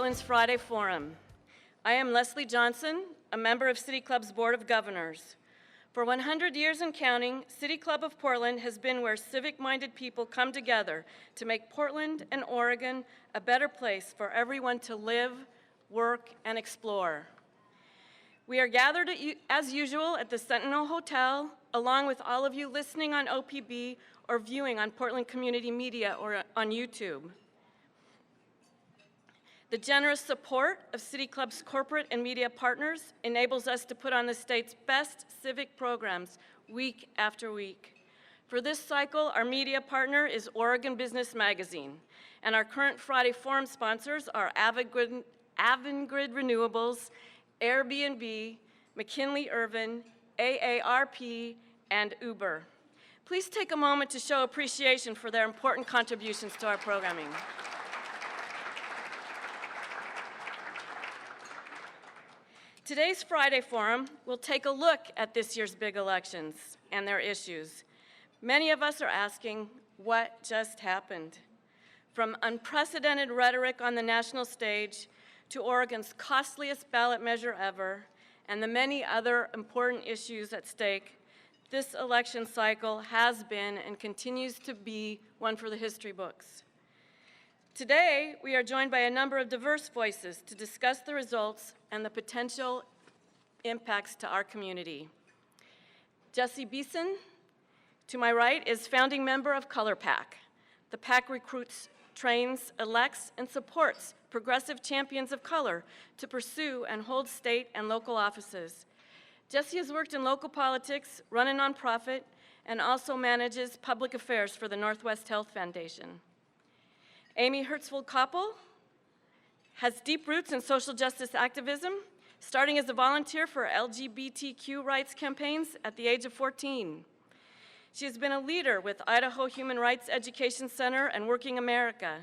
Portland's Friday Forum. I am Leslie Johnson, a member of City Club's Board of Governors. For 100 years and counting, City Club of Portland has been where civic-minded people come together to make Portland and Oregon a better place for everyone to live, work, and explore. We are gathered as usual at the Sentinel Hotel, along with all of you listening on OPB or viewing on Portland Community Media or on YouTube. The generous support of City Club's corporate and media partners enables us to put on the state's best civic programs week after week. For this cycle, our media partner is Oregon Business Magazine, and our current Friday Forum sponsors are Avangrid Renewables, Airbnb, McKinley Irvin, AARP, and Uber. Please take a moment to show appreciation for their important contributions to our programming. Today's Friday Forum will take a look at this year's big elections and their issues. Many of us are asking, what just happened? From unprecedented rhetoric on the national stage to Oregon's costliest ballot measure ever and the many other important issues at stake, this election cycle has been and continues to be one for the history books. Today, we are joined by a number of diverse voices to discuss the results and the potential impacts to our community. Jesse Beeson, to my right, is founding member of Color PAC. The PAC recruits, trains, elects, and supports progressive champions of color to pursue and hold state and local offices. Jesse has worked in local politics, run a nonprofit, and also manages public affairs for the Northwest Health Foundation. Amy Hertzfeld-Koppel has deep roots in social justice activism, starting as a volunteer for LGBTQ rights campaigns at the age of 14. She has been a leader with Idaho Human Rights Education Center and Working America.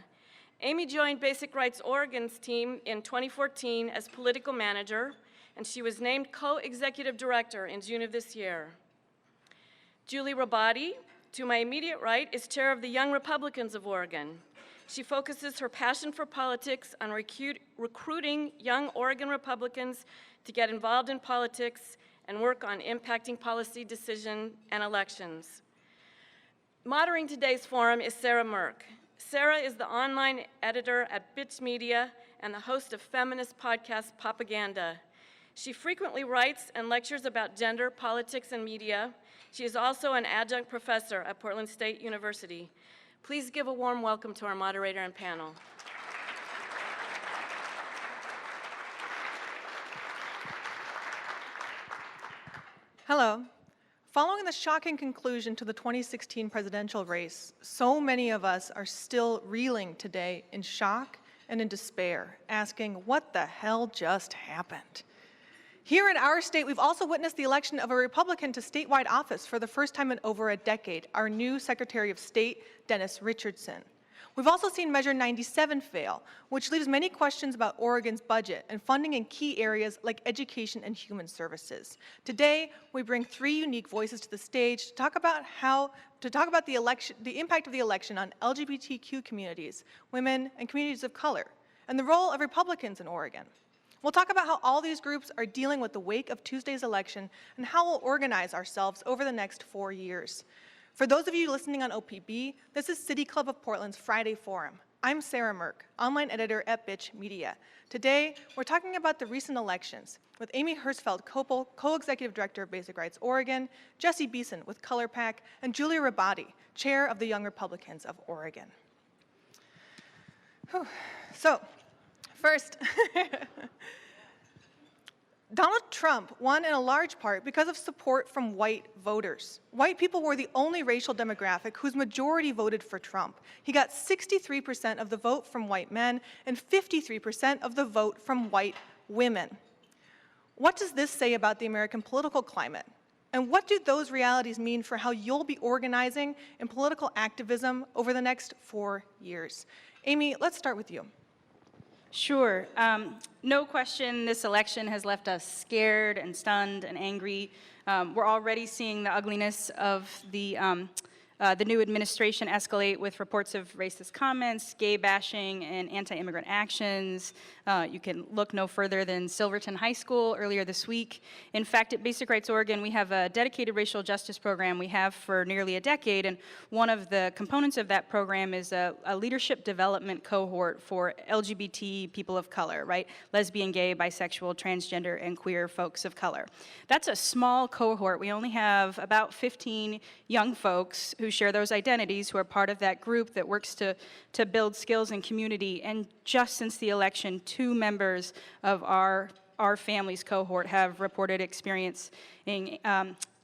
Amy joined Basic Rights Oregon's team in 2014 as political manager, and she was named co-executive director in June of this year. Julie Rabati, to my immediate right, is chair of the Young Republicans of Oregon. She focuses her passion for politics on recruiting young Oregon Republicans to get involved in politics and work on impacting policy decision and elections. Moderating today's forum is Sarah Merck. Sarah is the online editor at Bitch Media and the host of feminist podcast Propaganda. She frequently writes and lectures about gender, politics, and media. She is also an adjunct professor at Portland State University. Please give a warm welcome to our moderator and panel. Hello. Following the shocking conclusion to the 2016 presidential race, so many of us are still reeling today in shock and in despair, asking, what the hell just happened? Here in our state, we've also witnessed the election of a Republican to statewide office for the first time in over a decade, our new Secretary of State, Dennis Richardson. We've also seen Measure 97 fail, which leaves many questions about Oregon's budget and funding in key areas like education and human services. Today, we bring three unique voices to the stage to talk about the impact of the election on LGBTQ communities, women, and communities of color, and the role of Republicans in Oregon. We'll talk about how all these groups are dealing with the wake of Tuesday's election and how we'll organize ourselves over the next 4 years. For those of you listening on OPB, this is City Club of Portland's Friday Forum. I'm Sarah Merck, online editor at Bitch Media. Today, we're talking about the recent elections with Amy Hertzfeld-Koppel, co-executive director of Basic Rights Oregon, Jesse Beeson with Color PAC, and Julie Rabati, chair of the Young Republicans of Oregon. Whew. So, first, Donald Trump won in a large part because of support from white voters. White people were the only racial demographic whose majority voted for Trump. He got 63% of the vote from white men and 53% of the vote from white women. What does this say about the American political climate? And what do those realities mean for how you'll be organizing in political activism over the next 4 years? Amy, let's start with you. Sure. No question, this election has left us scared and stunned and angry. We're already seeing the ugliness of the the new administration escalate with reports of racist comments, gay bashing, and anti-immigrant actions. You can look no further than Silverton High School earlier this week. In fact, at Basic Rights Oregon, we have a dedicated racial justice program we have for nearly a decade, and one of the components of that program is a leadership development cohort for LGBT people of color, right? Lesbian, gay, bisexual, transgender, and queer folks of color. That's a small cohort. We only have about 15 young folks who share those identities, who are part of that group that works to build skills and community. And just since the election, 2 members of our family's cohort have reported experiencing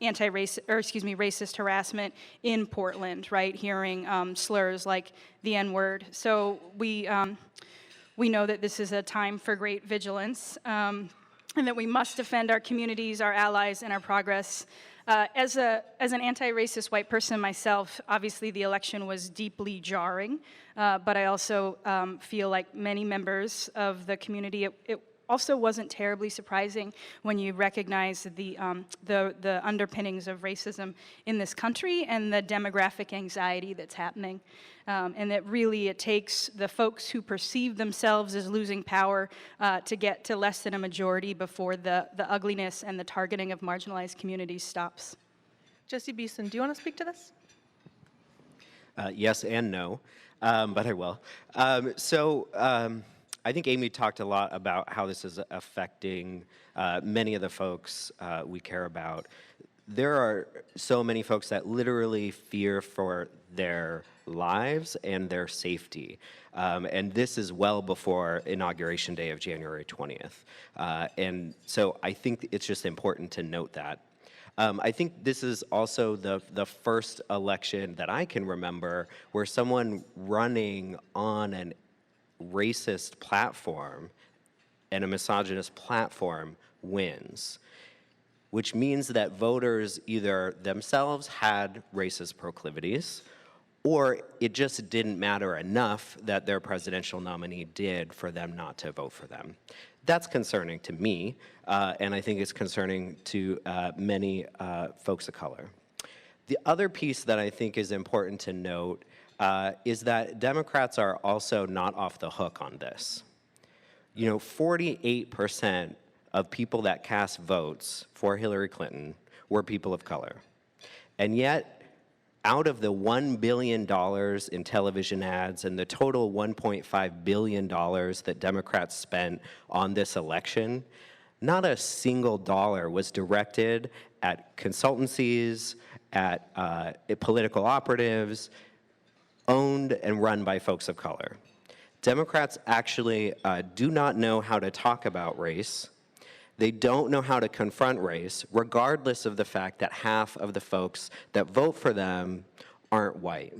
racist harassment in Portland, right? Hearing slurs like the N-word. So we know that this is a time for great vigilance, and that we must defend our communities, our allies, and our progress. As an anti-racist white person myself, obviously the election was deeply jarring, but I also feel like many members of the community, it also wasn't terribly surprising when you recognize the underpinnings of racism in this country and the demographic anxiety that's happening. And that really it takes the folks who perceive themselves as losing power to get to less than a majority before the ugliness and the targeting of marginalized communities stops. Jesse Beeson, do you want to speak to this? Yes and no, but I will. I think Amy talked a lot about how this is affecting many of the folks we care about. There are so many folks that literally fear for their lives and their safety. And this is well before Inauguration Day of January 20th. And so I think it's just important to note that. I think this is also the first election that I can remember where someone running on an racist platform and a misogynist platform wins, which means that voters either themselves had racist proclivities or it just didn't matter enough that their presidential nominee did for them not to vote for them. That's concerning to me, and I think it's concerning to many folks of color. The other piece that I think is important to note is that Democrats are also not off the hook on this. 48% of people that cast votes for Hillary Clinton were people of color. And yet, out of the $1 billion in television ads and the total $1.5 billion that Democrats spent on this election, not a single dollar was directed at consultancies, at political operatives, owned and run by folks of color. Democrats actually do not know how to talk about race. They don't know how to confront race, regardless of the fact that half of the folks that vote for them aren't white.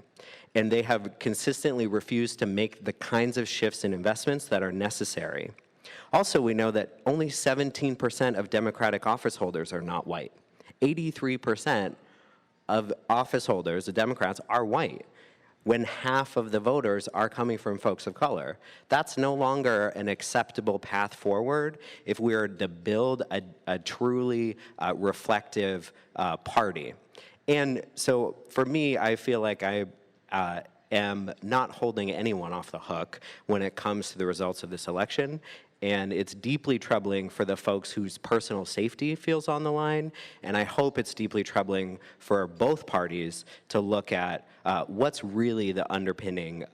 And they have consistently refused to make the kinds of shifts and investments that are necessary. Also, we know that only 17% of Democratic office holders are not white. 83% of office holders, the Democrats, are white, when half of the voters are coming from folks of color. That's no longer an acceptable path forward if we are to build a truly reflective party. And so for me, I feel like I am not holding anyone off the hook when it comes to the results of this election. And it's deeply troubling for the folks whose personal safety feels on the line. And I hope it's deeply troubling for both parties to look at what's really the underpinning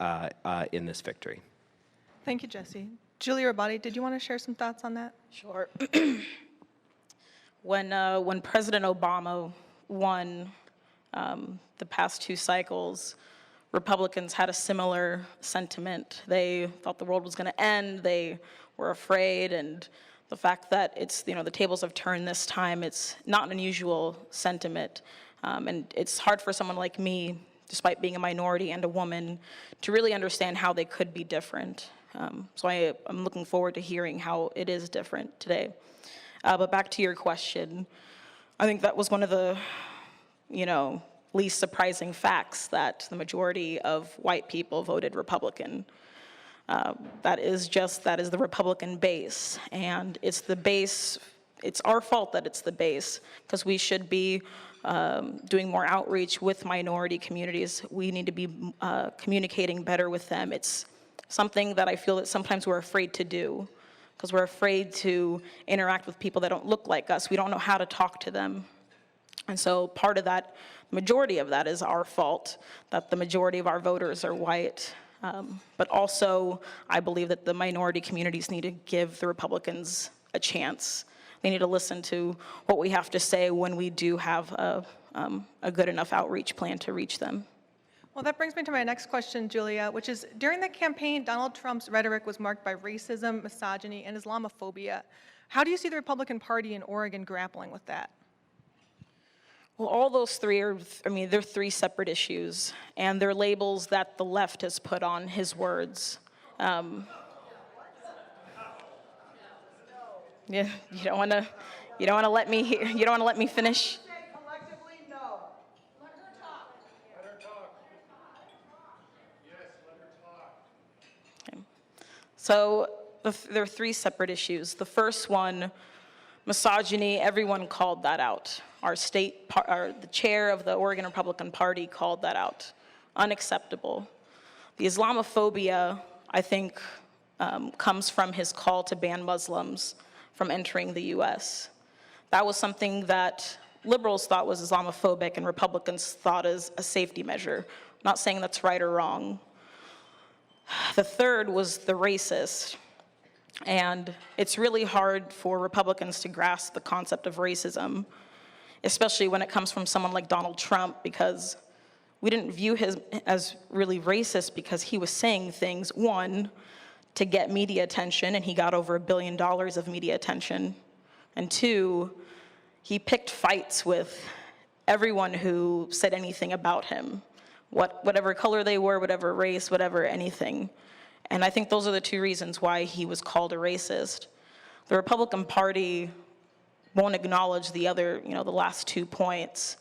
in this victory. Thank you, Jesse. Julia Rabati, did you want to share some thoughts on that? Sure. When President Obama won the past 2 cycles, Republicans had a similar sentiment. They thought the world was going to end. They were afraid, and the fact that it's, the tables have turned this time, it's not an unusual sentiment. And it's hard for someone like me, despite being a minority and a woman, to really understand how they could be different. So I'm looking forward to hearing how it is different today. But back to your question, I think that was one of the, least surprising facts, that the majority of white people voted Republican. That is the Republican base, and it's the base, it's our fault that it's the base, because we should be doing more outreach with minority communities. We need to be communicating better with them. It's something that I feel that sometimes we're afraid to do because we're afraid to interact with people that don't look like us. We don't know how to talk to them. And so part of that, majority of that is our fault, that the majority of our voters are white. But also, I believe that the minority communities need to give the Republicans a chance. They need to listen to what we have to say when we do have a good enough outreach plan to reach them. Well, that brings me to my next question, Julia, which is, during the campaign, Donald Trump's rhetoric was marked by racism, misogyny, and Islamophobia. How do you see the Republican Party in Oregon grappling with that? Well, all those three are, they're three separate issues, and they're labels that the left has put on his words. Yeah, you don't want to let me finish. So there are three separate issues. The first one, misogyny, everyone called that out. The chair of the Oregon Republican Party called that out. Unacceptable. The Islamophobia, I think, comes from his call to ban Muslims from entering the US. That was something that liberals thought was Islamophobic and Republicans thought is a safety measure. I'm not saying that's right or wrong. The third was the racist. And it's really hard for Republicans to grasp the concept of racism, especially when it comes from someone like Donald Trump, because we didn't view him as really racist because he was saying things, one, to get media attention, and he got over $1 billion of media attention, and two, he picked fights with everyone who said anything about him, whatever color they were, whatever race, whatever anything. And I think those are the two reasons why he was called a racist. The Republican Party won't acknowledge the other, the last 2 points,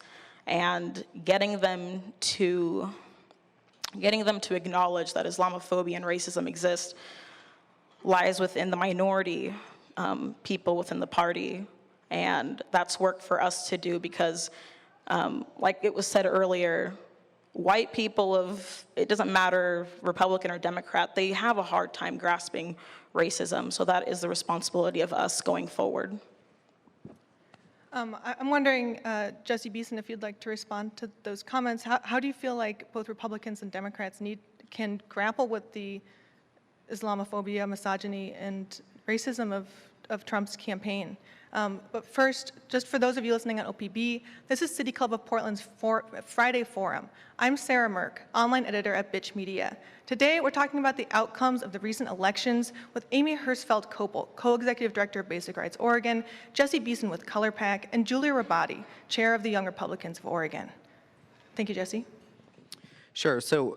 and getting them to acknowledge that Islamophobia and racism exist lies within the minority people within the party, and that's work for us to do because, like it was said earlier, white people it doesn't matter Republican or Democrat, they have a hard time grasping racism, so that is the responsibility of us going forward. I'm wondering, Jesse Beeson, if you'd like to respond to those comments. How do you feel like both Republicans and Democrats can grapple with the Islamophobia, misogyny, and racism of Trump's campaign? But first, just for those of you listening on OPB, this is City Club of Portland's Friday Forum. I'm Sarah Merck, online editor at Bitch Media. Today, we're talking about the outcomes of the recent elections with Amy Hirschfeld-Kopel, co-executive director of Basic Rights Oregon, Jesse Beeson with Color PAC, and Julia Rabati, chair of the Young Republicans of Oregon. Thank you, Jesse. Sure. So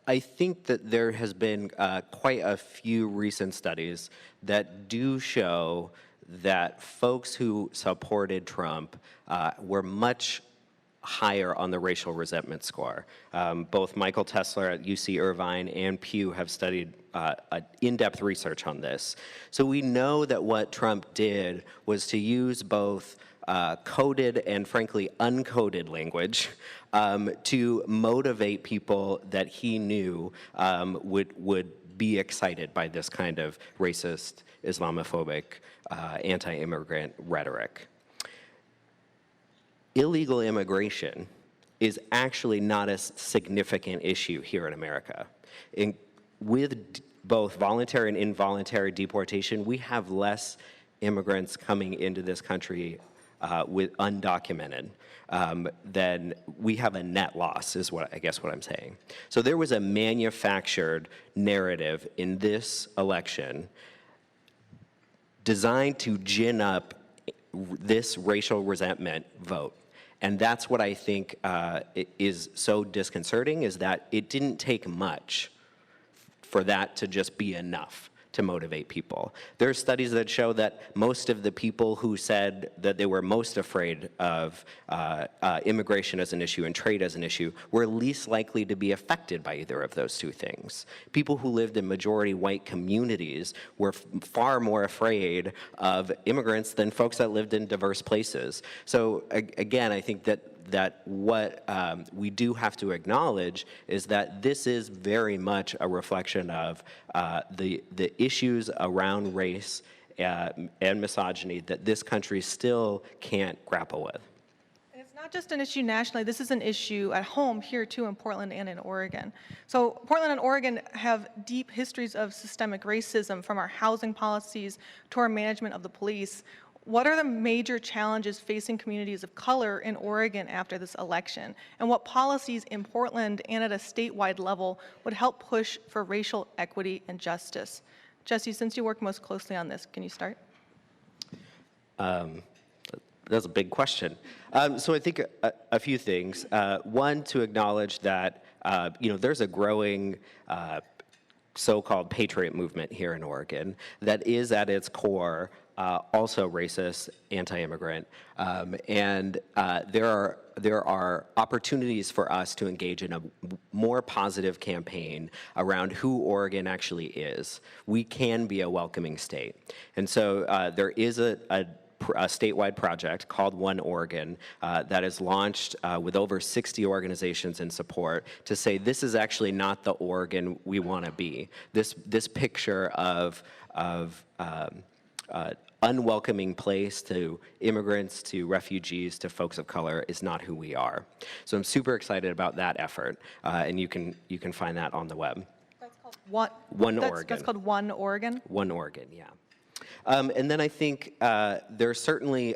I think that there has been quite a few recent studies that do show that folks who supported Trump were much higher on the racial resentment score. Both Michael Tesler at UC Irvine and Pew have studied in-depth research on this. So we know that what Trump did was to use both coded and frankly uncoded language to motivate people that he knew would be excited by this kind of racist, Islamophobic, anti-immigrant rhetoric. Illegal immigration is actually not a significant issue here in America. With both voluntary and involuntary deportation, we have less immigrants coming into this country with undocumented then we have a net loss is what I'm saying. So there was a manufactured narrative in this election designed to gin up this racial resentment vote. And that's what I think is so disconcerting, is that it didn't take much for that to just be enough to motivate people. There are studies that show that most of the people who said that they were most afraid of immigration as an issue and trade as an issue were least likely to be affected by either of those two things. People who lived in majority white communities were far more afraid of immigrants than folks that lived in diverse places. So again, I think that what we do have to acknowledge is that this is very much a reflection of the issues around race and misogyny that this country still can't grapple with. And it's not just an issue nationally, this is an issue at home here too in Portland and in Oregon. So Portland and Oregon have deep histories of systemic racism, from our housing policies to our management of the police. What are the major challenges facing communities of color in Oregon after this election? And what policies in Portland and at a statewide level would help push for racial equity and justice? Jesse, since you work most closely on this, can you start? That's a big question. So I think a few things. One, to acknowledge that there's a growing so-called patriot movement here in Oregon that is at its core also racist, anti-immigrant, and there are opportunities for us to engage in a more positive campaign around who Oregon actually is. We can be a welcoming state, and so there is a statewide project called One Oregon that is launched with over 60 organizations in support to say this is actually not the Oregon we want to be. This picture of unwelcoming place to immigrants, to refugees, to folks of color is not who we are. So I'm super excited about that effort, and you can find that on the web. That's called what? One Oregon. That's called One Oregon? One Oregon, yeah. And then I think there's certainly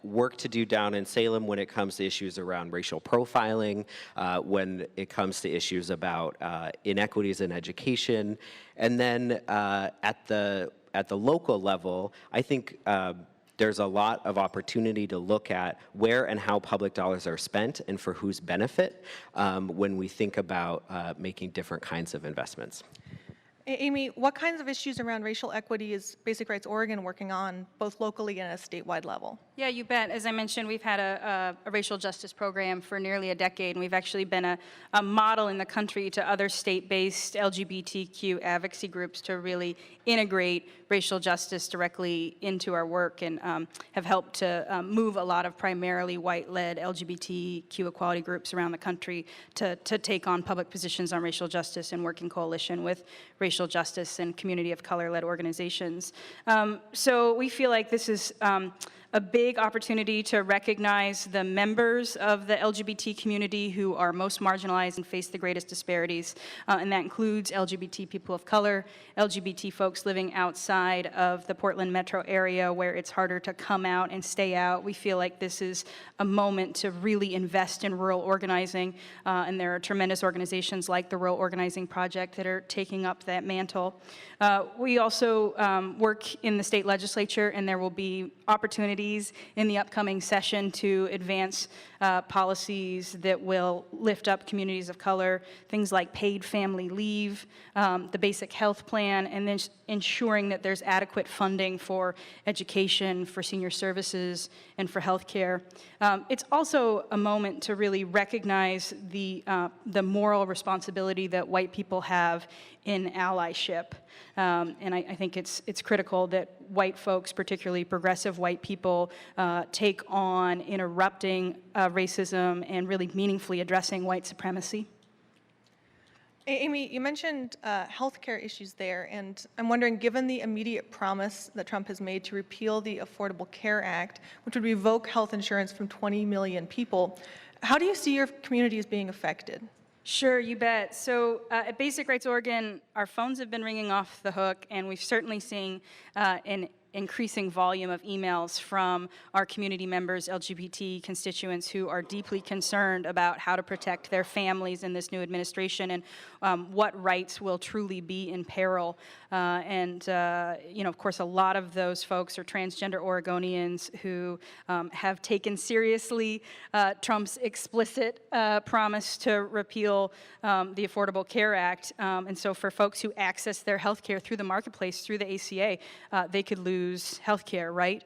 work to do down in Salem when it comes to issues around racial profiling, when it comes to issues about inequities in education. And then at the local level, I think there's a lot of opportunity to look at where and how public dollars are spent and for whose benefit when we think about making different kinds of investments. Amy, what kinds of issues around racial equity is Basic Rights Oregon working on, both locally and at a statewide level? Yeah, you bet. As I mentioned, we've had a racial justice program for nearly a decade, and we've actually been a model in the country to other state-based LGBTQ advocacy groups to really integrate racial justice directly into our work, and have helped to move a lot of primarily white-led LGBTQ equality groups around the country to take on public positions on racial justice and work in coalition with racial justice and community of color-led organizations. So we feel like this is a big opportunity to recognize the members of the LGBT community who are most marginalized and face the greatest disparities, and that includes LGBT people of color, LGBT folks living outside of the Portland metro area where it's harder to come out and stay out. We feel like this is a moment to really invest in rural organizing, and there are tremendous organizations like the Rural Organizing Project that are taking up that mantle. We also work in the state legislature, and there will be opportunities in the upcoming session to advance policies that will lift up communities of color, things like paid family leave, the basic health plan, and then ensuring that there's adequate funding for education, for senior services, and for health care. It's also a moment to really recognize the moral responsibility that white people have in allyship. And I think it's critical that white folks, particularly progressive white people, take on interrupting racism and really meaningfully addressing white supremacy. Amy, you mentioned healthcare issues there, and I'm wondering, given the immediate promise that Trump has made to repeal the Affordable Care Act, which would revoke health insurance from 20 million people, how do you see your communities being affected? Sure, you bet. So at Basic Rights Oregon, our phones have been ringing off the hook, and we've certainly seen an increasing volume of emails from our community members, LGBT constituents who are deeply concerned about how to protect their families in this new administration and what rights will truly be in peril. Of course, a lot of those folks are transgender Oregonians who have taken seriously Trump's explicit promise to repeal the Affordable Care Act. And so for folks who access their health care through the marketplace, through the ACA, they could lose health care, right?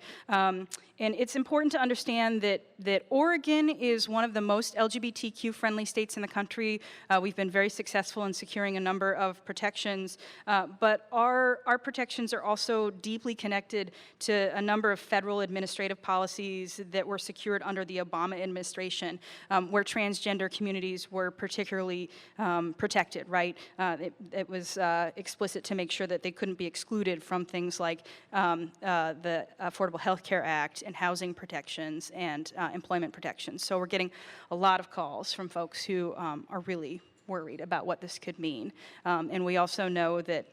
And it's important to understand that Oregon is one of the most LGBTQ-friendly states in the country. We've been very successful in securing a number of protections, but our protections are also deeply connected to a number of federal administrative policies that were secured under the Obama administration, where transgender communities were particularly protected, right? It was explicit to make sure that they couldn't be excluded from things like the Affordable Health Care Act and housing protections and employment protections. So we're getting a lot of calls from folks who are really worried about what this could mean. And we also know that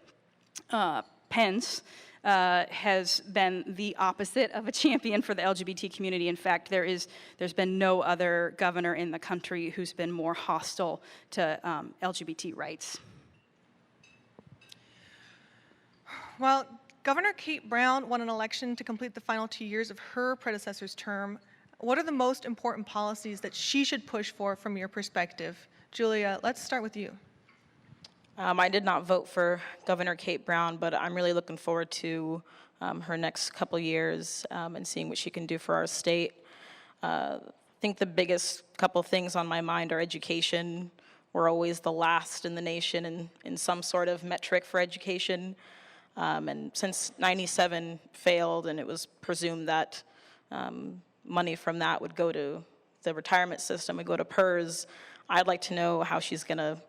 Pence has been the opposite of a champion for the LGBT community. In fact, there's been no other governor in the country who's been more hostile to LGBT rights. Well, Governor Kate Brown won an election to complete the final 2 years of her predecessor's term. What are the most important policies that she should push for from your perspective? Julia, let's start with you. I did not vote for Governor Kate Brown, but I'm really looking forward to her next couple years and seeing what she can do for our state. I think the biggest couple things on my mind are education. We're always the last in the nation in some sort of metric for education. And since 97 failed and it was presumed that money from that would go to the retirement system, would go to PERS, I'd like to know how she's going to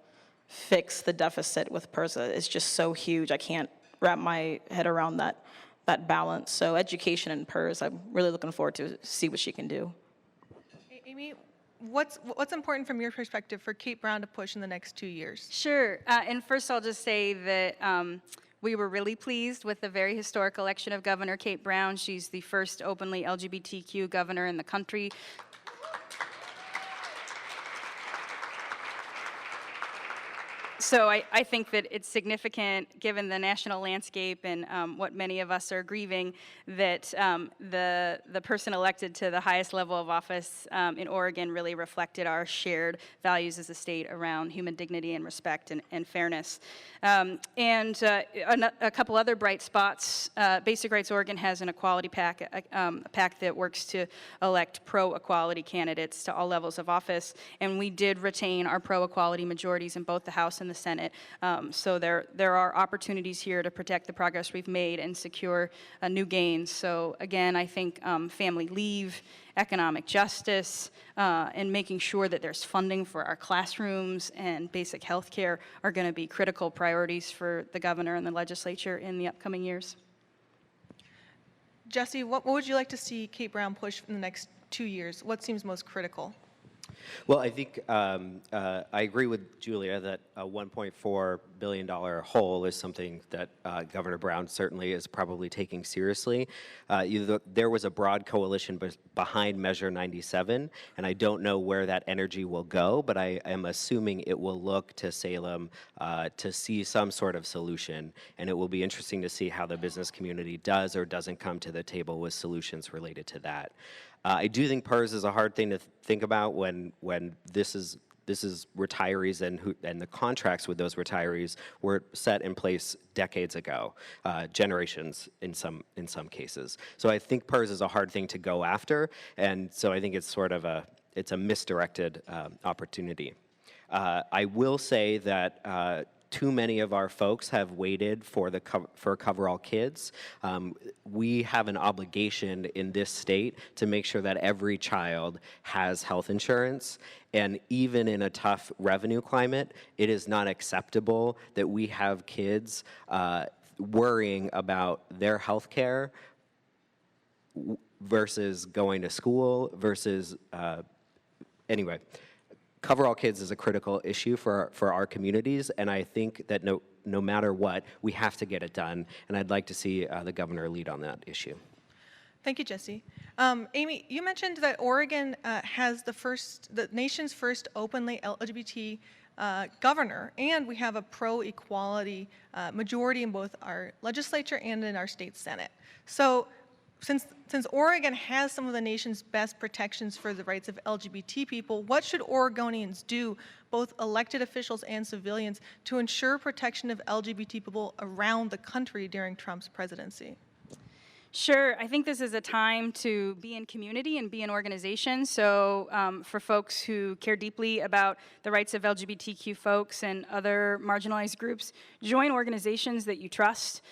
fix the deficit with PERS. It's just so huge. I can't wrap my head around that balance. So education and PERS, I'm really looking forward to see what she can do. Amy, what's important from your perspective for Kate Brown to push in the next 2 years? Sure. And first I'll just say that we were really pleased with the very historic election of Governor Kate Brown. She's the first openly LGBTQ governor in the country. So I think that it's significant, given the national landscape and what many of us are grieving, that the person elected to the highest level of office in Oregon really reflected our shared values as a state around human dignity and respect and fairness. A couple other bright spots. Basic Rights Oregon has an equality PAC, a PAC that works to elect pro-equality candidates to all levels of office, and we did retain our pro-equality majorities in both the House and the Senate. So there are opportunities here to protect the progress we've made and secure new gains. So again, I think family leave, economic justice, and making sure that there's funding for our classrooms and basic health care are going to be critical priorities for the governor and the legislature in the upcoming years. Jesse, what would you like to see Kate Brown push in the next 2 years? What seems most critical? Well, I think I agree with Julia that a $1.4 billion hole is something that Governor Brown certainly is probably taking seriously. There was a broad coalition behind Measure 97, and I don't know where that energy will go, but I am assuming it will look to Salem to see some sort of solution, and it will be interesting to see how the business community does or doesn't come to the table with solutions related to that. I do think PERS is a hard thing to think about when this is retirees and the contracts with those retirees were set in place decades ago, generations in some cases. So I think PERS is a hard thing to go after, and so I think it's sort of a misdirected opportunity. I will say that too many of our folks have waited for Cover All Kids. We have an obligation in this state to make sure that every child has health insurance. And even in a tough revenue climate, it is not acceptable that we have kids worrying about their health care versus going to school versus, anyway. Cover All Kids is a critical issue for our communities, and I think that no matter what, we have to get it done, and I'd like to see the governor lead on that issue. Thank you, Jesse. Amy, you mentioned that Oregon has the nation's first openly LGBT governor, and we have a pro-equality majority in both our legislature and in our state Senate. So since Oregon has some of the nation's best protections for the rights of LGBT people, what should Oregonians do, both elected officials and civilians, to ensure protection of LGBT people around the country during Trump's presidency? Sure. I think this is a time to be in community and be in organization. So for folks who care deeply about the rights of LGBTQ folks and other marginalized groups, join organizations that you trust,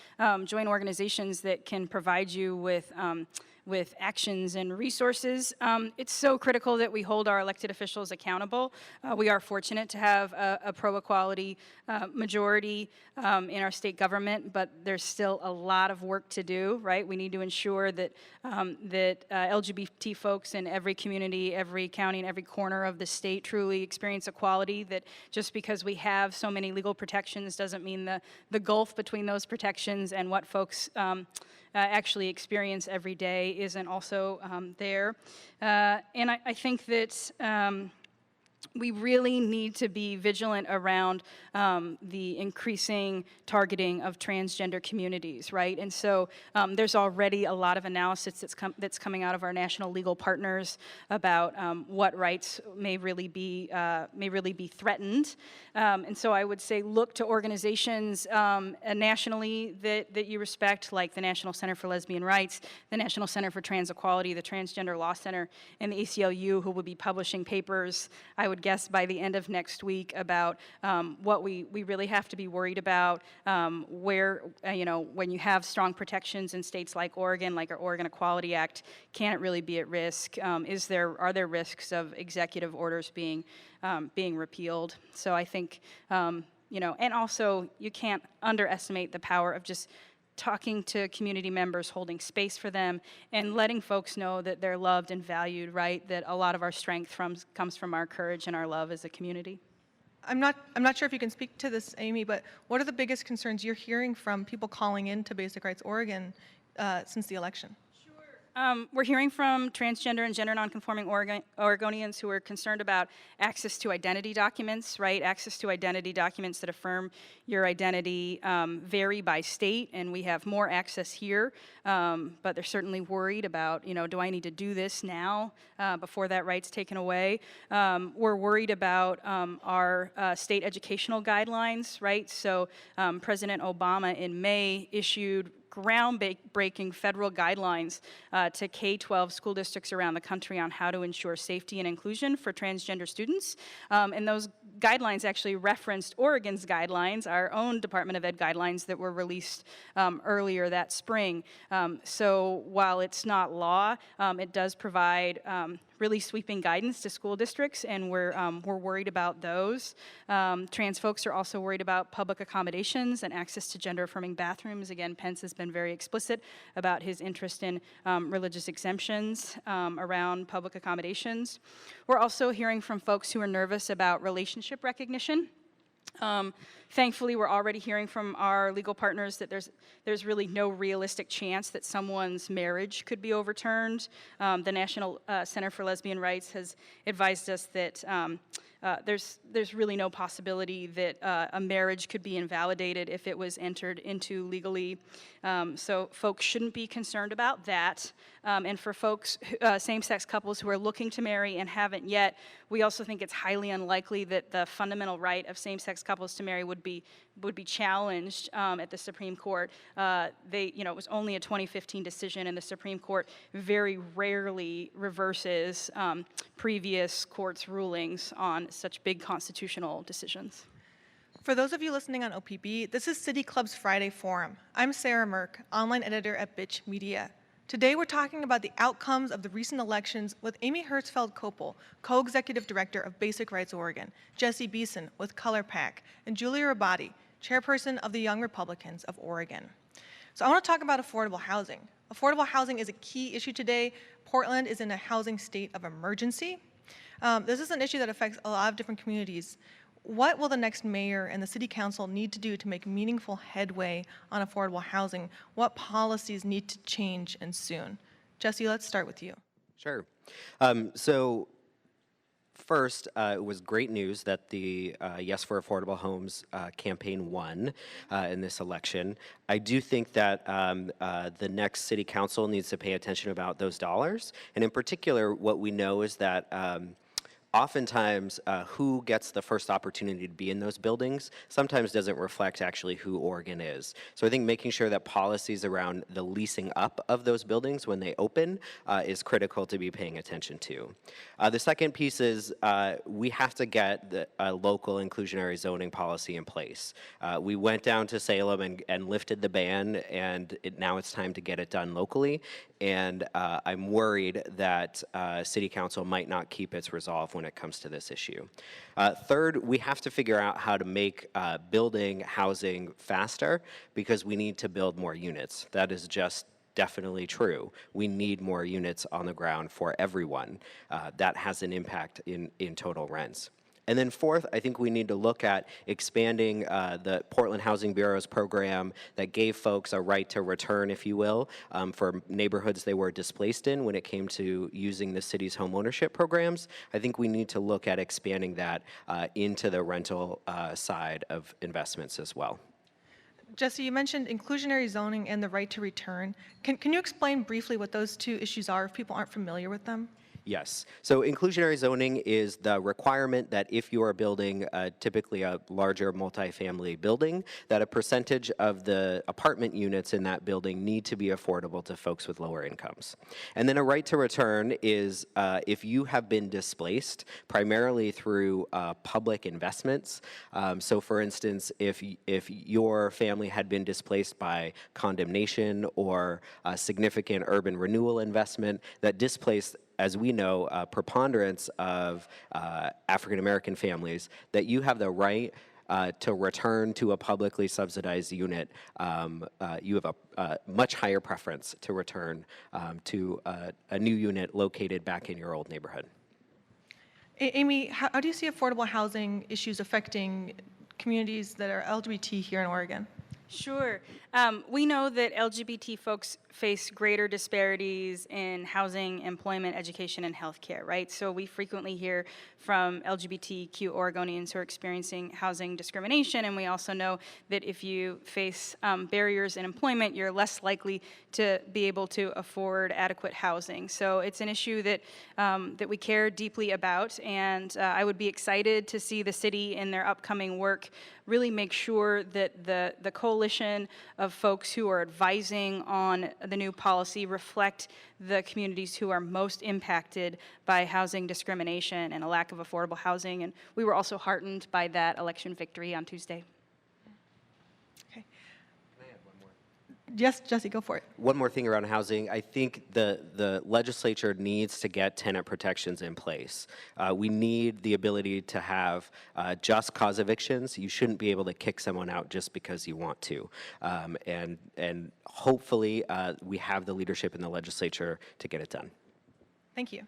join organizations that can provide you with actions and resources. It's so critical that we hold our elected officials accountable. We are fortunate to have a pro-equality majority in our state government, but there's still a lot of work to do, right? We need to ensure that LGBT folks in every community, every county, and every corner of the state truly experience equality, that just because we have so many legal protections doesn't mean the gulf between those protections and what folks actually experience every day isn't also there. And I think that we really need to be vigilant around the increasing targeting of transgender communities, right? And so there's already a lot of analysis that's coming out of our national legal partners about what rights may really be threatened. And so I would say look to organizations nationally that you respect, like the National Center for Lesbian Rights, the National Center for Trans Equality, the Transgender Law Center, and the ACLU, who will be publishing papers, I would guess, by the end of next week about what we really have to be worried about, where, when you have strong protections in states like Oregon, like our Oregon Equality Act, can it really be at risk? Are there risks of executive orders being repealed? So I think, and also you can't underestimate the power of just talking to community members, holding space for them, and letting folks know that they're loved and valued, right? That a lot of our strength comes from our courage and our love as a community. I'm not sure if you can speak to this, Amy, but what are the biggest concerns you're hearing from people calling in to Basic Rights Oregon since the election? We're hearing from transgender and gender nonconforming Oregonians who are concerned about access to identity documents, right? Access to identity documents that affirm your identity vary by state, and we have more access here, but they're certainly worried about, do I need to do this now before that right's taken away? We're worried about our state educational guidelines, right? So President Obama in May issued groundbreaking federal guidelines to K-12 school districts around the country on how to ensure safety and inclusion for transgender students. And those guidelines actually referenced Oregon's guidelines, our own Department of Ed guidelines that were released earlier that spring. So while it's not law, it does provide really sweeping guidance to school districts, and we're worried about those. Trans folks are also worried about public accommodations and access to gender-affirming bathrooms. Again, Pence has been very explicit about his interest in religious exemptions around public accommodations. We're also hearing from folks who are nervous about relationship recognition. Thankfully, we're already hearing from our legal partners that there's really no realistic chance that someone's marriage could be overturned. The National Center for Lesbian Rights has advised us that there's really no possibility that a marriage could be invalidated if it was entered into legally. So folks shouldn't be concerned about that. And for folks, same-sex couples who are looking to marry and haven't yet, we also think it's highly unlikely that the fundamental right of same-sex couples to marry would be challenged at the Supreme Court. It was only a 2015 decision, and the Supreme Court very rarely reverses previous courts' rulings on such big constitutional decisions. For those of you listening on OPB, this is City Club's Friday Forum. I'm Sarah Merck, online editor at Bitch Media. Today we're talking about the outcomes of the recent elections with Amy Hertzfeld-Kopel, co-executive director of Basic Rights Oregon, Jesse Beeson with Color PAC, and Julia Rabati, chairperson of the Young Republicans of Oregon. So I want to talk about affordable housing. Affordable housing is a key issue today. Portland is in a housing state of emergency. This is an issue that affects a lot of different communities. What will the next mayor and the city council need to do to make meaningful headway on affordable housing? What policies need to change and soon? Jesse, let's start with you. Sure. So first, it was great news that the Yes for Affordable Homes campaign won in this election. I do think that the next city council needs to pay attention about those dollars. And in particular, what we know is that oftentimes who gets the first opportunity to be in those buildings sometimes doesn't reflect actually who Oregon is. So I think making sure that policies around the leasing up of those buildings when they open is critical to be paying attention to. The second piece is we have to get the local inclusionary zoning policy in place. We went down to Salem and lifted the ban, and now it's time to get it done locally. And I'm worried that City Council might not keep its resolve when it comes to this issue. Third, we have to figure out how to make building housing faster because we need to build more units. That is just definitely true. We need more units on the ground for everyone. That has an impact in total rents. And then fourth, I think we need to look at expanding the Portland Housing Bureau's program that gave folks a right to return, if you will, for neighborhoods they were displaced in when it came to using the city's home ownership programs. I think we need to look at expanding that into the rental side of investments as well. Jesse, you mentioned inclusionary zoning and the right to return. Can you explain briefly what those two issues are if people aren't familiar with them? Yes. So inclusionary zoning is the requirement that if you are building typically a larger multifamily building, that a percentage of the apartment units in that building need to be affordable to folks with lower incomes. And then a right to return is if you have been displaced primarily through public investments. So for instance, if your family had been displaced by condemnation or significant urban renewal investment that displaced, as we know, a preponderance of African American families, that you have the right to return to a publicly subsidized unit. You have a much higher preference to return to a new unit located back in your old neighborhood. Amy, how do you see affordable housing issues affecting communities that are LGBT here in Oregon? Sure. We know that LGBT folks face greater disparities in housing, employment, education, and healthcare, right? So we frequently hear from LGBTQ Oregonians who are experiencing housing discrimination, and we also know that if you face barriers in employment, you're less likely to be able to afford adequate housing. So it's an issue that that we care deeply about, and I would be excited to see the city in their upcoming work really make sure that the coalition of folks who are advising on the new policy reflect the communities who are most impacted by housing discrimination and a lack of affordable housing. And we were also heartened by that election victory on Tuesday. Okay. Yes, Jesse, go for it. One more thing around housing. I think the legislature needs to get tenant protections in place. We need the ability to have just cause evictions. You shouldn't be able to kick someone out just because you want to. And hopefully we have the leadership in the legislature to get it done. Thank you.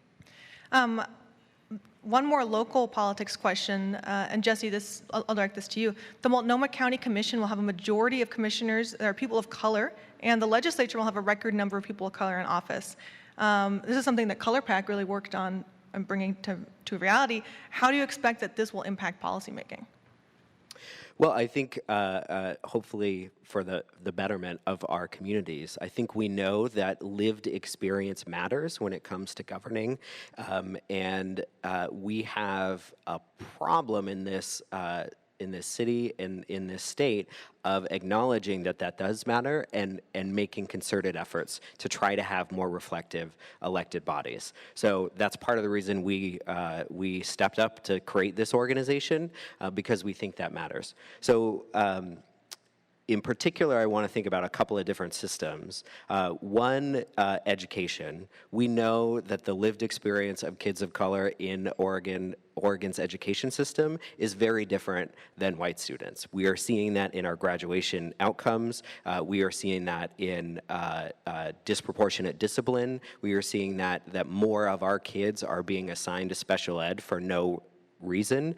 One more local politics question, and Jesse, I'll direct this to you. The Multnomah County Commission will have a majority of commissioners that are people of color, and the legislature will have a record number of people of color in office. This is something that Color PAC really worked on and bringing to reality. How do you expect that this will impact policymaking? Well, I think hopefully for the betterment of our communities. I think we know that lived experience matters when it comes to governing, and we have a problem in this city and in this state of acknowledging that does matter and making concerted efforts to try to have more reflective elected bodies. So that's part of the reason we stepped up to create this organization because we think that matters. So In particular, I want to think about a couple of different systems. One, education. We know that the lived experience of kids of color in Oregon's education system is very different than white students. We are seeing that in our graduation outcomes. We are seeing that in disproportionate discipline. We are seeing that more of our kids are being assigned to special ed for no reason.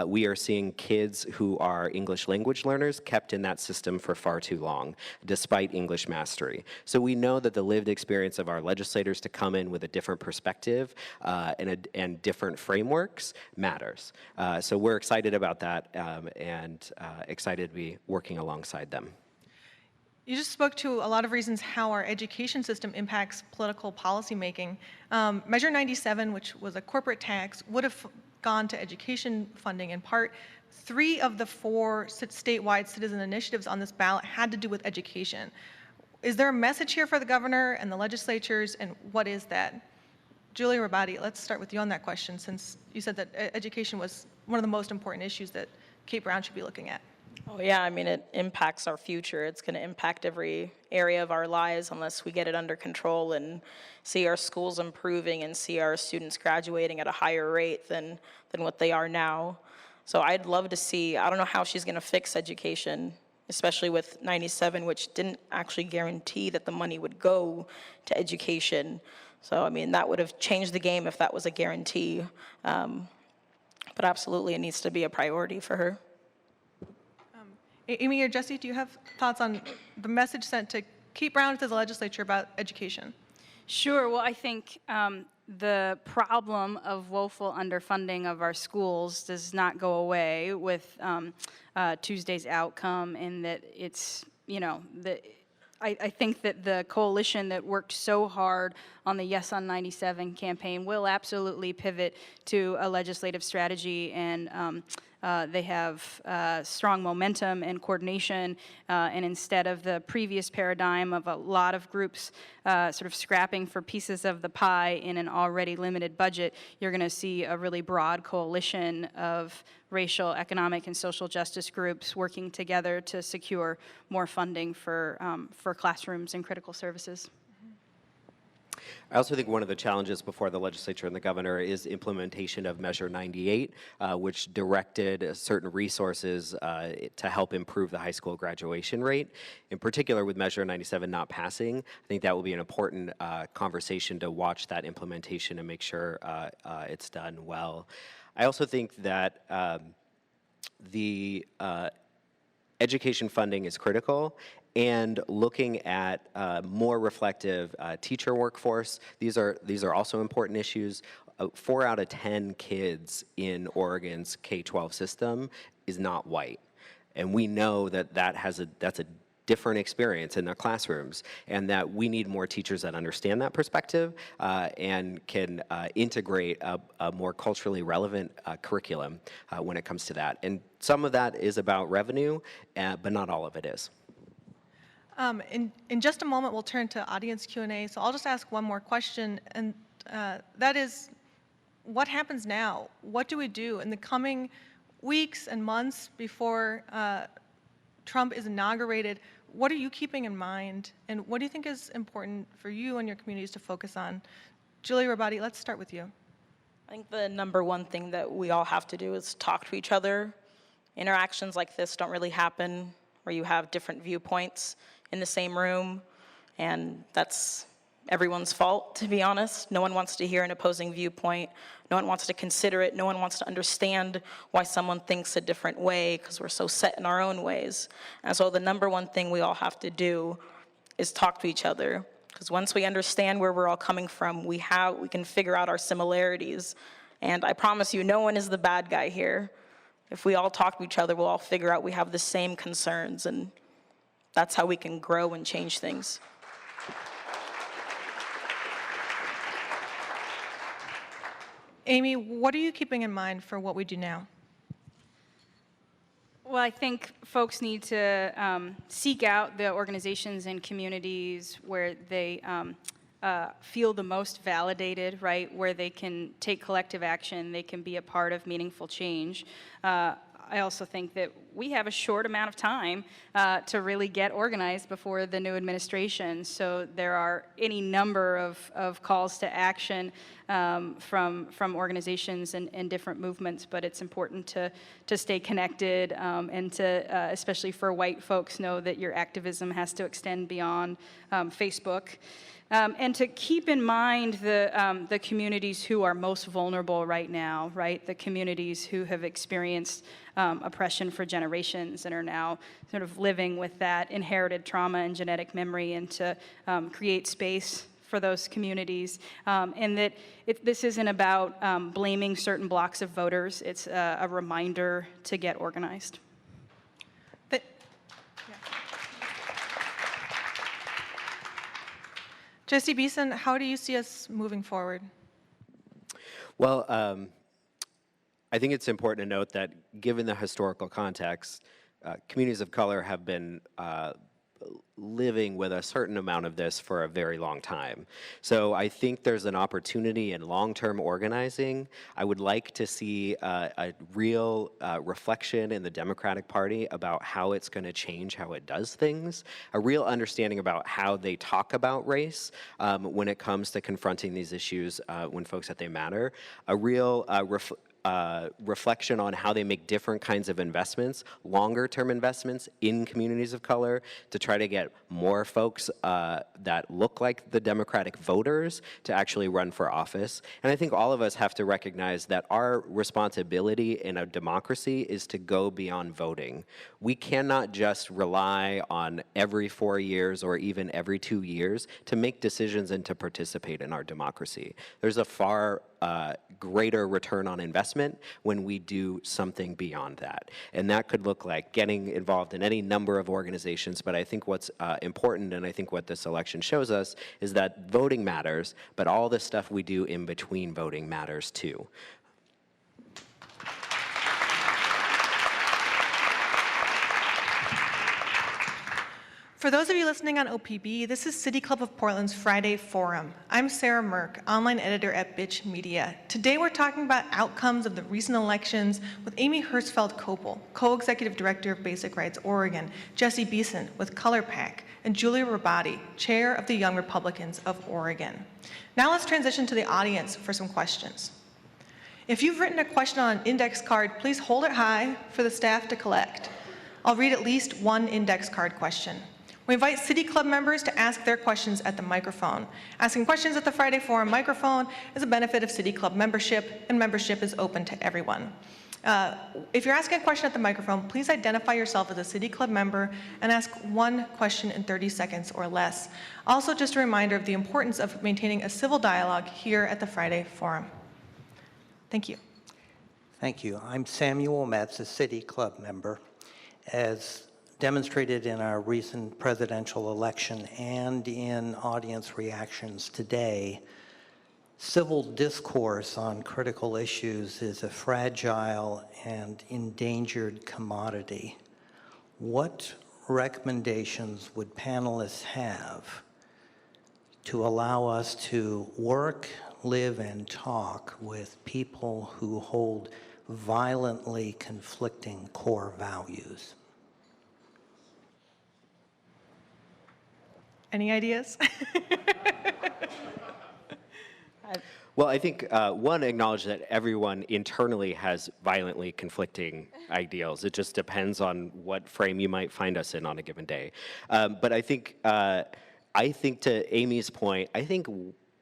We are seeing kids who are English language learners kept in that system for far too long, despite English mastery. So we know that the lived experience of our legislators to come in with a different perspective and different frameworks matters. So we're excited about that and excited to be working alongside them. You just spoke to a lot of reasons how our education system impacts political policymaking. Measure 97, which was a corporate tax, would have gone to education funding in part. 3 of the 4 statewide citizen initiatives on this ballot had to do with education. Is there a message here for the governor and the legislatures, and what is that? Julia Rabati, let's start with you on that question, since you said that education was one of the most important issues that Kate Brown should be looking at. Oh yeah, I mean, it impacts our future. It's going to impact every area of our lives unless we get it under control and see our schools improving and see our students graduating at a higher rate than what they are now. So I'd love to see, I don't know how she's going to fix education, especially with 97, which didn't actually guarantee that the money would go to education. So, I mean, that would have changed the game if that was a guarantee. But absolutely, it needs to be a priority for her. Amy or Jesse, do you have thoughts on the message sent to Kate Brown to the legislature about education? Sure. Well, I think the problem of woeful underfunding of our schools does not go away with Tuesday's outcome, in that it's, you know, I think that the coalition that worked so hard on the Yes on 97 campaign will absolutely pivot to a legislative strategy, and they have strong momentum and coordination, and instead of the previous paradigm of a lot of groups sort of scrapping for pieces of the pie in an already limited budget, you're going to see a really broad coalition of racial, economic, and social justice groups working together to secure more funding for classrooms and critical services. I also think one of the challenges before the legislature and the governor is implementation of Measure 98, which directed certain resources to help improve the high school graduation rate. In particular, with Measure 97 not passing, I think that will be an important conversation to watch that implementation and make sure it's done well. I also think that the education funding is critical, and looking at more reflective teacher workforce. These are also important issues. 4 out of 10 kids in Oregon's K-12 system is not white, and we know that that's a different experience in their classrooms, and that we need more teachers that understand that perspective and can integrate a more culturally relevant curriculum when it comes to that. And some of that is about revenue, but not all of it is. In just a moment, we'll turn to audience Q&A, so I'll just ask one more question, and that is, what happens now? What do we do in the coming weeks and months before Trump is inaugurated? What are you keeping in mind, and what do you think is important for you and your communities to focus on? Julia Rabati, let's start with you. I think the #1 thing that we all have to do is talk to each other. Interactions like this don't really happen where you have different viewpoints in the same room, and that's everyone's fault, to be honest. No one wants to hear an opposing viewpoint. No one wants to consider it. No one wants to understand why someone thinks a different way, because we're so set in our own ways. And so the #1 thing we all have to do is talk to each other, because once we understand where we're all coming from, we can figure out our similarities. And I promise you, no one is the bad guy here. If we all talk to each other, we'll all figure out we have the same concerns, and that's how we can grow and change things. Amy, what are you keeping in mind for what we do now? Well, I think folks need to seek out the organizations and communities where they feel the most validated, right? Where they can take collective action, they can be a part of meaningful change. I also think that we have a short amount of time to really get organized before the new administration. So there are any number of calls to action from organizations and different movements, but it's important to stay connected and to, especially for white folks, know that your activism has to extend beyond Facebook. And to keep in mind the communities who are most vulnerable right now, right? The communities who have experienced oppression for generations and are now sort of living with that inherited trauma and genetic memory, and to create space for those communities. And that this isn't about blaming certain blocks of voters. It's a reminder to get organized. Jesse Beeson, how do you see us moving forward? Well, I think it's important to note that given the historical context, communities of color have been living with a certain amount of this for a very long time. So I think there's an opportunity in long-term organizing. I would like to see a real reflection in the Democratic Party about how it's going to change how it does things, a real understanding about how they talk about race when it comes to confronting these issues when folks that they matter, a real reflection on how they make different kinds of investments, longer-term investments in communities of color to try to get more folks that look like the Democratic voters to actually run for office. And I think all of us have to recognize that our responsibility in a democracy is to go beyond voting. We cannot just rely on every 4 years or even every 2 years to make decisions and to participate in our democracy. There's a far greater return on investment when we do something beyond that. And that could look like getting involved in any number of organizations, but I think what's important, and I think what this election shows us, is that voting matters, but all the stuff we do in between voting matters too. For those of you listening on OPB, this is City Club of Portland's Friday Forum. I'm Sarah Merck, online editor at Bitch Media. Today we're talking about outcomes of the recent elections with Amy Hirschfeld-Kopel, co-executive director of Basic Rights Oregon, Jesse Beeson with Color PAC, and Julia Rabati, chair of the Young Republicans of Oregon. Now let's transition to the audience for some questions. If you've written a question on an index card, please hold it high for the staff to collect. I'll read at least one index card question. We invite City Club members to ask their questions at the microphone. Asking questions at the Friday Forum microphone is a benefit of City Club membership, and membership is open to everyone. If you're asking a question at the microphone, please identify yourself as a City Club member and ask one question in 30 seconds or less. Also, just a reminder of the importance of maintaining a civil dialogue here at the Friday Forum. Thank you. Thank you. I'm Samuel Metz, a City Club member. As demonstrated in our recent presidential election and in audience reactions today, civil discourse on critical issues is a fragile and endangered commodity. What recommendations would panelists have to allow us to work, live, and talk with people who hold violently conflicting core values? Any ideas? Well, I think one, acknowledge that everyone internally has violently conflicting ideals. It just depends on what frame you might find us in on a given day. But I think to Amy's point, I think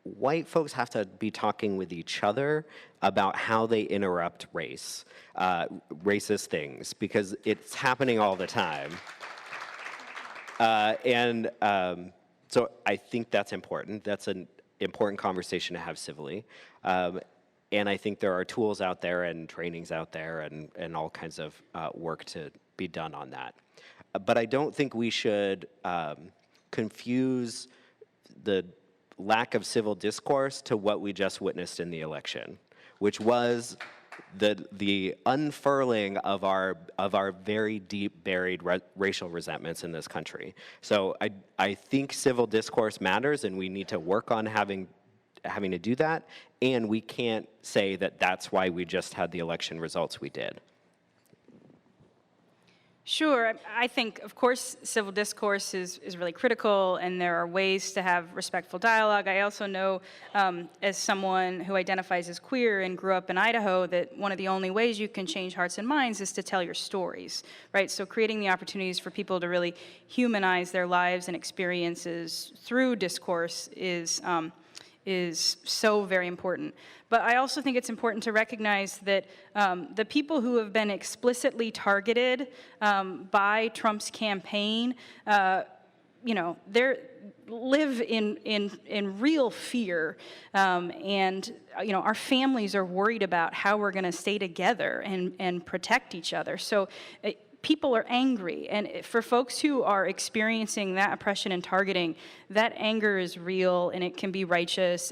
white folks have to be talking with each other about how they interrupt race, racist things, because it's happening all the time. So I think that's important. That's an important conversation to have civilly. And I think there are tools out there and trainings out there and all kinds of work to be done on that. But I don't think we should confuse the lack of civil discourse to what we just witnessed in the election, which was the unfurling of our very deep buried racial resentments in this country. So I think civil discourse matters, and we need to work on having to do that. And we can't say that that's why we just had the election results we did. Sure. I think, of course, civil discourse is really critical, and there are ways to have respectful dialogue. I also know, as someone who identifies as queer and grew up in Idaho, that one of the only ways you can change hearts and minds is to tell your stories, right? So creating the opportunities for people to really humanize their lives and experiences through discourse is so very important. But I also think it's important to recognize that the people who have been explicitly targeted by Trump's campaign, they live in real fear, and our families are worried about how we're going to stay together and protect each other. So. People are angry, and for folks who are experiencing that oppression and targeting, that anger is real and it can be righteous.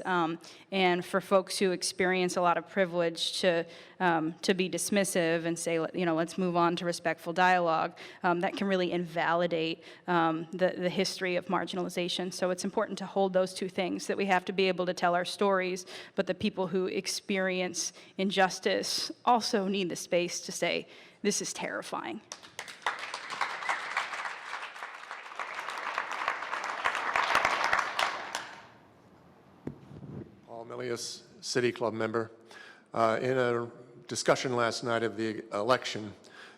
And for folks who experience a lot of privilege to be dismissive and say, let's move on to respectful dialogue, that can really invalidate the history of marginalization. So it's important to hold those two things, that we have to be able to tell our stories, but the people who experience injustice also need the space to say, this is terrifying. Milius, City Club member. In a discussion last night of the election,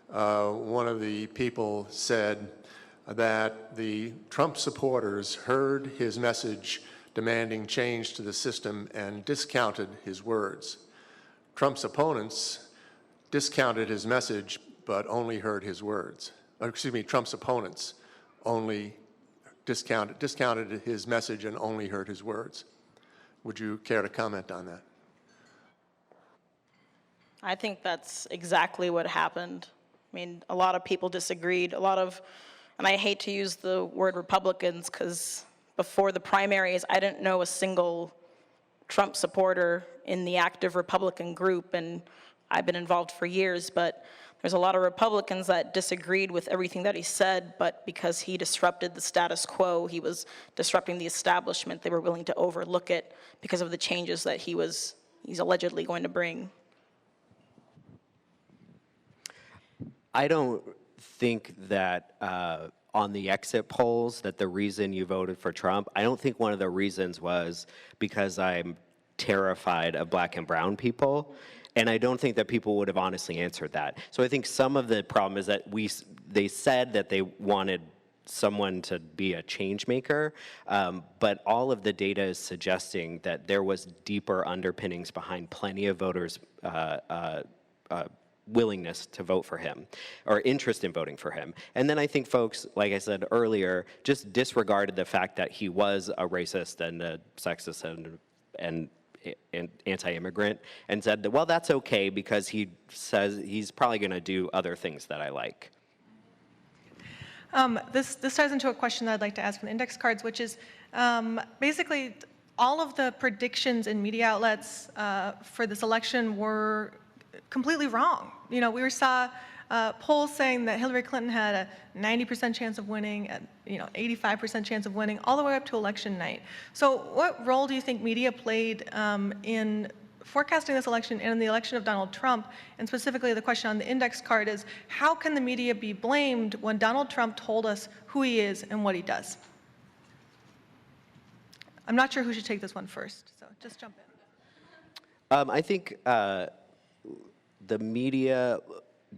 one of the people said that the Trump supporters heard his message demanding change to the system and discounted his words. Trump's opponents discounted his message but only heard his words. Trump's opponents only discounted his message and only heard his words. Would you care to comment on that? I think that's exactly what happened. I mean, a lot of people disagreed. And I hate to use the word Republicans, because before the primaries, I didn't know a single Trump supporter in the active Republican group, and I've been involved for years, but there's a lot of Republicans that disagreed with everything that he said, but because he disrupted the status quo, he was disrupting the establishment, they were willing to overlook it because of the changes that he's allegedly going to bring. I don't think that on the exit polls that the reason you voted for Trump, I don't think one of the reasons was because I'm terrified of black and brown people. And I don't think that people would have honestly answered that. So I think some of the problem is that they said that they wanted someone to be a change maker, but all of the data is suggesting that there was deeper underpinnings behind plenty of voters' willingness to vote for him, or interest in voting for him. And then I think folks, like I said earlier, just disregarded the fact that he was a racist and a sexist and anti-immigrant, and said that, well, that's okay because he says he's probably going to do other things that I like. This ties into a question that I'd like to ask from the index cards, which is basically all of the predictions in media outlets for this election were completely wrong. We saw polls saying that Hillary Clinton had a 90% chance of winning, 85% chance of winning, all the way up to election night. So what role do you think media played in forecasting this election and in the election of Donald Trump? And specifically the question on the index card is, how can the media be blamed when Donald Trump told us who he is and what he does? I'm not sure who should take this one first, so just jump in. I think the media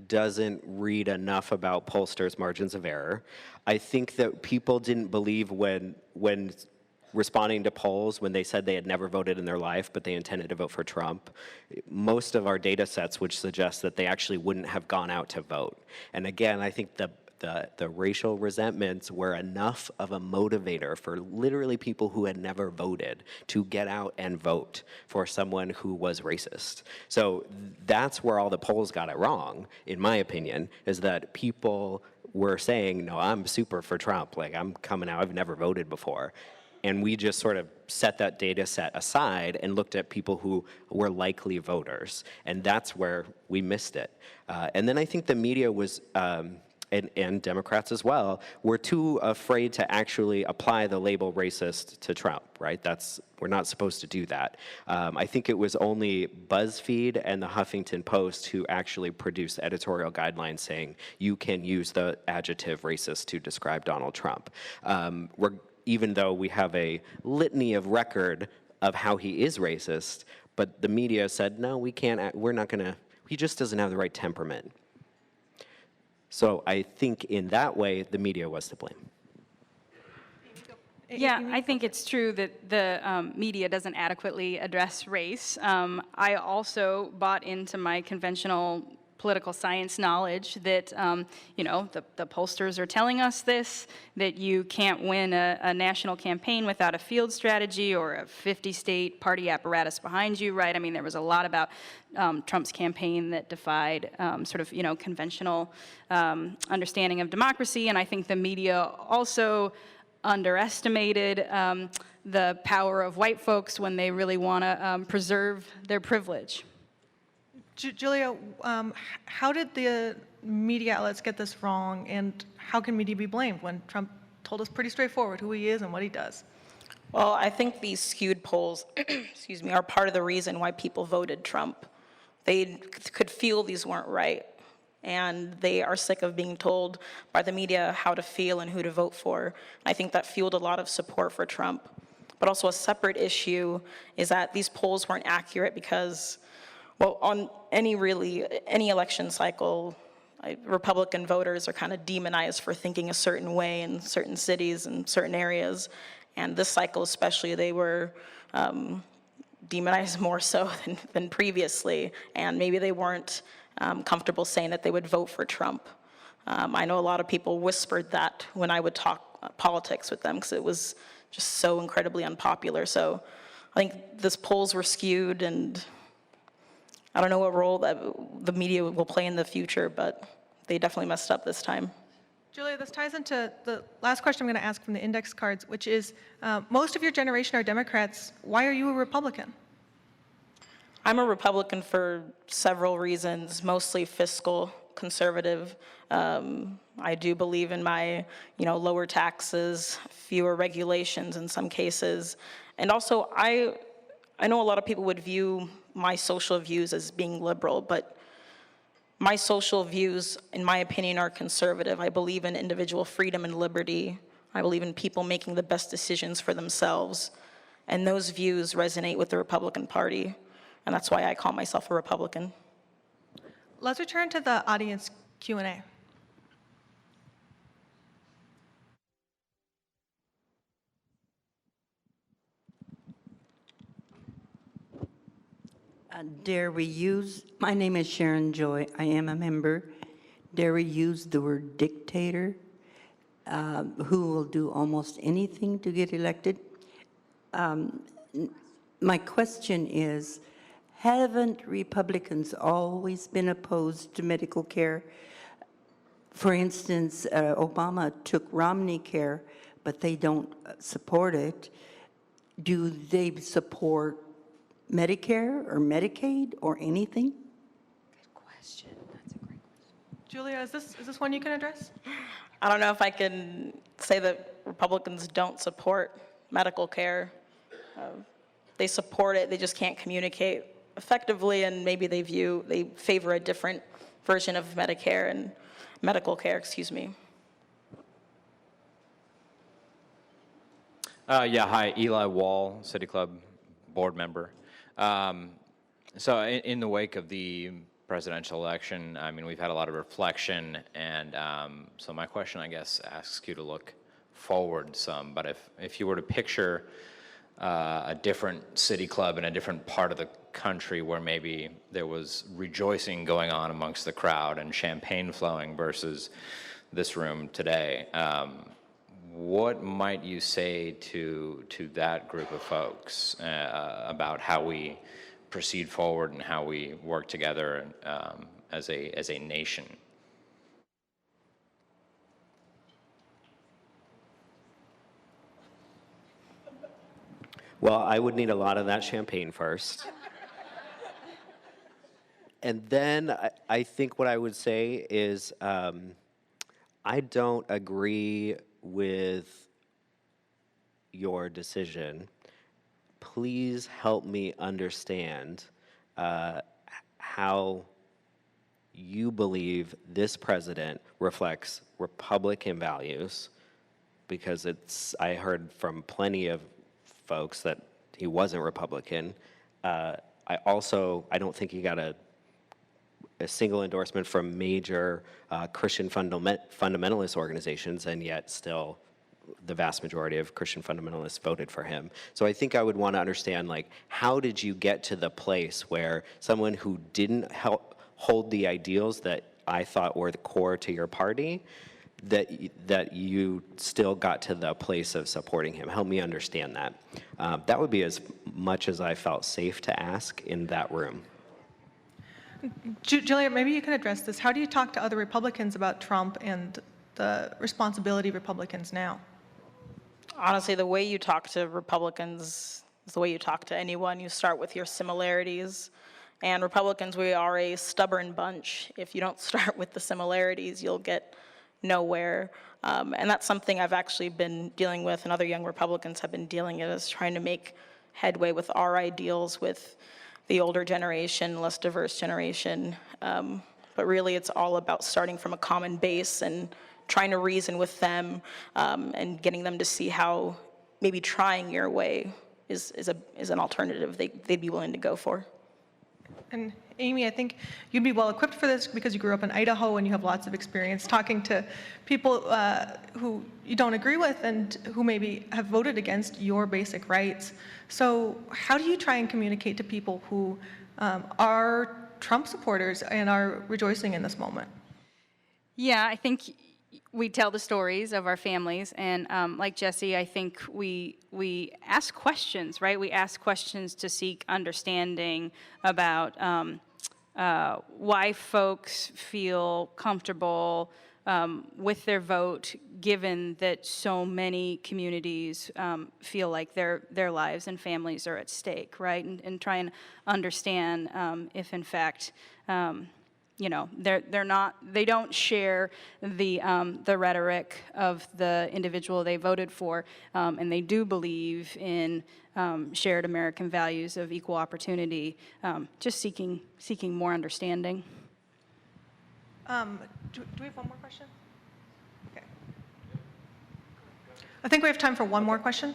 doesn't read enough about pollsters' margins of error. I think that people didn't believe when responding to polls when they said they had never voted in their life, but they intended to vote for Trump. Most of our data sets would suggest that they actually wouldn't have gone out to vote. And again, I think the racial resentments were enough of a motivator for literally people who had never voted to get out and vote for someone who was racist. So that's where all the polls got it wrong, in my opinion, is that people were saying, no, I'm super for Trump, like I'm coming out, I've never voted before. And we just sort of set that data set aside and looked at people who were likely voters. And that's where we missed it. And then I think the media was and Democrats as well, were too afraid to actually apply the label racist to Trump, right? We're not supposed to do that. I think it was only BuzzFeed and the Huffington Post who actually produced editorial guidelines saying you can use the adjective racist to describe Donald Trump. Even though we have a litany of record of how he is racist, but the media said, no, we can't, we're not gonna, he just doesn't have the right temperament. So I think in that way, the media was to blame. Yeah, I think it's true that the media doesn't adequately address race. I also bought into my conventional political science knowledge that, you know, the pollsters are telling us this, that you can't win a national campaign without a field strategy or a 50-state party apparatus behind you, right? I mean, there was a lot about Trump's campaign that defied sort of, you know, conventional understanding of democracy, and I think the media also underestimated the power of white folks when they really want to preserve their privilege. Julia, how did the media outlets get this wrong, and how can media be blamed when Trump told us pretty straightforward who he is and what he does? Well, I think these skewed polls, excuse me, are part of the reason why people voted Trump. They could feel these weren't right, and they are sick of being told by the media how to feel and who to vote for. I think that fueled a lot of support for Trump. But also a separate issue is that these polls weren't accurate because, well, on any election cycle, Republican voters are kind of demonized for thinking a certain way in certain cities and certain areas. And this cycle especially, they were demonized more so than previously. And maybe they weren't comfortable saying that they would vote for Trump. I know a lot of people whispered that when I would talk politics with them because it was just so incredibly unpopular. So I think these polls were skewed, and I don't know what role that the media will play in the future, but they definitely messed up this time. Julia, this ties into the last question I'm going to ask from the index cards, which is, most of your generation are Democrats. Why are you a Republican? I'm a Republican for several reasons, mostly fiscal, conservative. I do believe in my, lower taxes, fewer regulations in some cases. And also, I know a lot of people would view my social views as being liberal, but my social views, in my opinion, are conservative. I believe in individual freedom and liberty. I believe in people making the best decisions for themselves. And those views resonate with the Republican Party. And that's why I call myself a Republican. Let's return to the audience Q&A. My name is Sharon Joy. I am a member. Dare we use the word dictator, who will do almost anything to get elected? My question is, haven't Republicans always been opposed to medical care? For instance, Obama took Romney Care, but they don't support it. Do they support Medicare or Medicaid or anything? Good question. That's a great question. Julia, is this one you can address? I don't know if I can say that Republicans don't support medical care. They support it, they just can't communicate effectively, and maybe they favor a different version of Medicare and medical care, excuse me. Yeah, hi, Eli Wall, City Club board member. So in the wake of the presidential election, I mean, we've had a lot of reflection, and so my question, I guess, asks you to look forward some, but if you were to picture a different city club in a different part of the country where maybe there was rejoicing going on amongst the crowd and champagne flowing versus this room today, what might you say to that group of folks about how we proceed forward and how we work together as a nation? Well, I would need a lot of that champagne first. And then I think what I would say is, I don't agree with your decision. Please help me understand how you believe this president reflects Republican values, because I heard from plenty of folks that he wasn't Republican. I don't think he got a single endorsement from major Christian fundamentalist organizations, and yet still the vast majority of Christian fundamentalists voted for him. So I think I would want to understand, like, how did you get to the place where someone who didn't hold the ideals that I thought were the core to your party, that you still got to the place of supporting him? Help me understand that. That would be as much as I felt safe to ask in that room. Julia, maybe you can address this. How do you talk to other Republicans about Trump and the responsibility of Republicans now? Honestly, the way you talk to Republicans is the way you talk to anyone. You start with your similarities. And Republicans, we are a stubborn bunch. If you don't start with the similarities, you'll get nowhere. And that's something I've actually been dealing with, and other young Republicans have been dealing with, is trying to make headway with our ideals with the older generation, less diverse generation. But really, it's all about starting from a common base and trying to reason with them, and getting them to see how maybe trying your way is an alternative they'd be willing to go for. And Amy, I think you'd be well equipped for this because you grew up in Idaho and you have lots of experience talking to people who you don't agree with and who maybe have voted against your basic rights. So how do you try and communicate to people who are Trump supporters and are rejoicing in this moment? Yeah, I think we tell the stories of our families, and like Jesse, I think we ask questions, right? We ask questions to seek understanding about why folks feel comfortable with their vote, given that so many communities feel like their lives and families are at stake, right? And try and understand if, in fact, you know, they don't share the rhetoric of the individual they voted for, and they do believe in shared American values of equal opportunity, just seeking more understanding. Do we have one more question? Okay. I think we have time for one more question.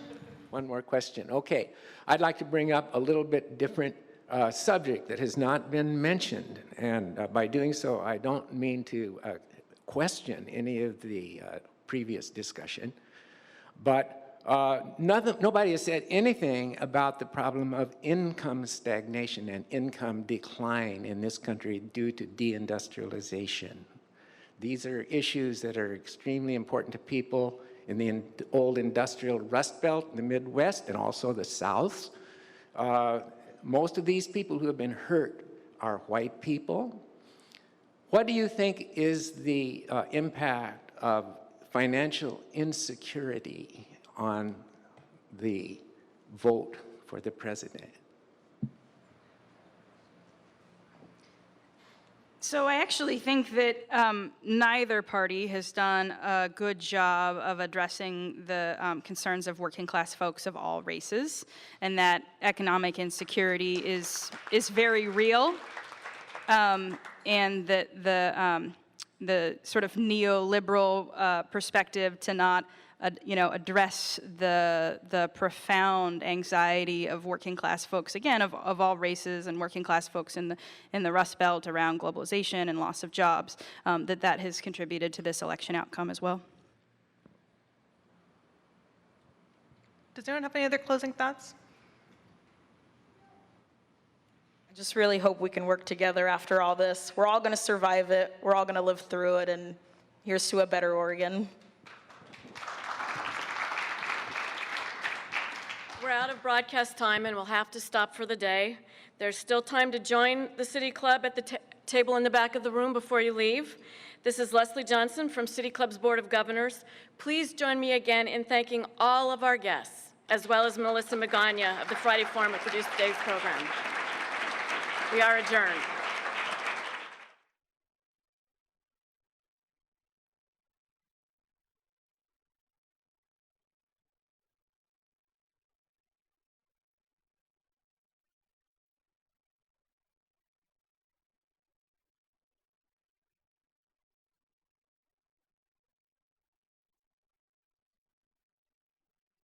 One more question. Okay. I'd like to bring up a little bit different subject that has not been mentioned. And by doing so, I don't mean to question any of the previous discussion. But nobody has said anything about the problem of income stagnation and income decline in this country due to deindustrialization. These are issues that are extremely important to people in the old industrial Rust Belt, in the Midwest, and also the South. Most of these people who have been hurt are white people. What do you think is the impact of financial insecurity on the vote for the president? So I actually think that neither party has done a good job of addressing the concerns of working class folks of all races, and that economic insecurity is very real, and that the sort of neoliberal perspective to not address the profound anxiety of working class folks, again, of all races, and working class folks in the Rust Belt around globalization and loss of jobs, that has contributed to this election outcome as well. Does anyone have any other closing thoughts? I just really hope we can work together after all this. We're all going to survive it. We're all going to live through it, and here's to a better Oregon. We're out of broadcast time and we'll have to stop for the day. There's still time to join the City Club at the table in the back of the room before you leave. This is Leslie Johnson from City Club's Board of Governors. Please join me again in thanking all of our guests, as well as Melissa Magana of the Friday Forum who produced today's program. We are adjourned.